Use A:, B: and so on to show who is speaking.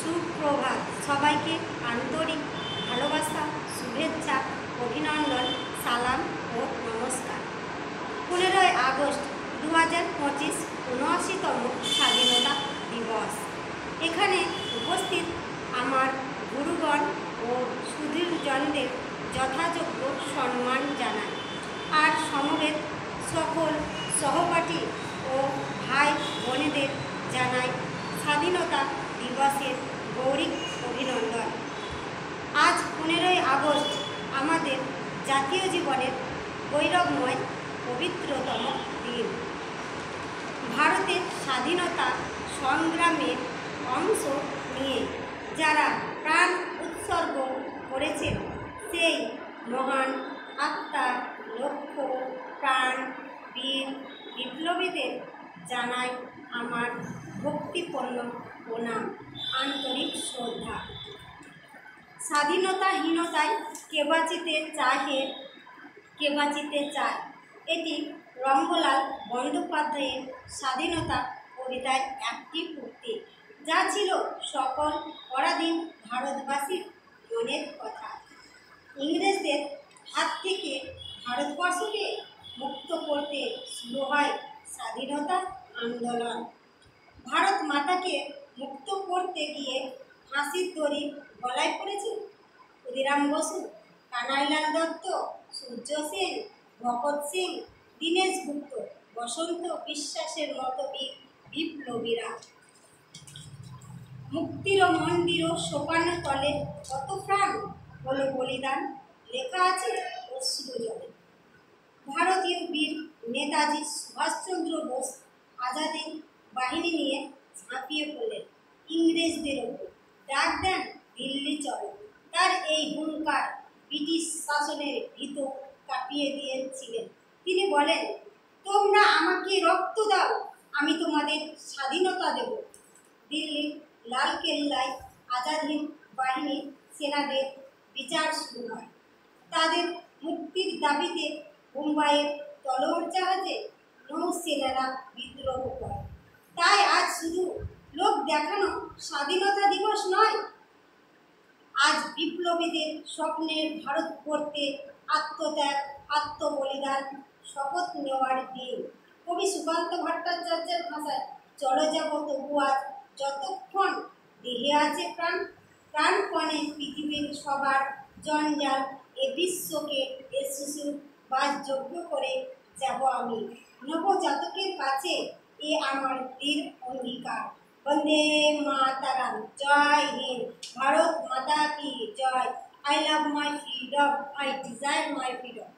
A: সুপ্রভাত। সবাইকে আন্তরিক ভালোবাসা, শুভেচ্ছা, অভিনন্দন, সালাম ও নমস্কার। 15ই আগস্ট 2025 ৭৯তম স্বাধীনতা দিবস। এখানে উপস্থিত আমার গুরুগণ ও সুধীরজনদের যথাযোগ্য সম্মান জানাই। আর সমবেত সকল সহপাঠী ও ভাই বোনেদের জানাই স্বাধীনতা দিবসের গৌরব অভিনন্দন। আজ 15ই আগস্ট আমাদের জাতীয় জীবনের গৌরবময় পবিত্রতম দিন। ভারতের স্বাধীনতা সংগ্রামের অংশ নিয়ে যারা প্রাণ উৎসর্গ করেছেন সেই মহান আত্মা, লক্ষ্য, প্রাণ, বীর বিপ্লবীদের জানাই আমার ভক্তিপূর্ণ প্রণাম, আন্তরিক শ্রদ্ধা। স্বাধীনতাহীনতায় কে বাঁচিতে চায়, এটি রঙ্গলাল বন্দ্যোপাধ্যায়ের স্বাধীনতা কবিতায় একটি উক্তি, যা ছিল সকল পরাধীন ভারতবাসীর মনের কথা। ইংরেজদের হাত থেকে ভারতবর্ষকে মুক্ত করতে শুরু হয় স্বাধীনতা আন্দোলন। ভারত মাতাকে মুক্ত করতে গিয়ে ফাঁসির দড়ি গলায় পড়েছে ক্ষুদিরাম বসু, কানাইলাল দত্ত, সূর্য সেন, ভগৎ সিং, দীনেশ গুপ্ত, বসন্ত বিশ্বাসের মতো বিপ্লবীরা। মুক্তির মন্দির ও সোপান তলে কত প্রাণ হলো বলিদান, লেখা আছে অশ্রু জলে। ভারতীয় বীর নেতাজি সুভাষচন্দ্র বোস আজাদের বাহিনী নিয়ে ঝাঁপিয়ে পড়লেন ইংরেজদের ওপর, ডাক দেন দিল্লি চলো। তার এই হুঙ্কার ব্রিটিশ শাসনের ভীত কাঁপিয়ে দিয়েছিলেন। তিনি বলেন, তোমরা আমাকে রক্ত দাও, আমি তোমাদের স্বাধীনতা দেব। দিল্লির লালকেল্লায় আজাদ হিন্দ বাহিনীর সেনাদের বিচার শুরু হয়। তাদের মুক্তির দাবিতে মুম্বাইয়ের তলোয়ার জাহাজে নৌসেনারা বিদ্রোহ করে। তাই আজ শুধু লোক দেখানো স্বাধীনতা দিবস নয়, আজ বিপ্লবীদের স্বপ্নের ভারত গড়তে আত্মত্যাগ, আত্মবলিদান, শপথ নেওয়ার দিন। কবি সুকান্ত ভট্টাচার্যের ভাষায়, চলে যাব তবু আজ, যতক্ষণ দেহে আছে প্রাণ, প্রাণপণে পৃথিবীর সবার জঞ্জাল এ বিশ্বকে এ শিশুর বাসযোগ্য করে যাব আমি। নবজাতকের কাছে এ আমার দৃঢ় অঙ্গীকার। বন্দে মাতারাম, জয় হিন্দ, ভারত মাতা কি জয়। I love my freedom, I desire my freedom.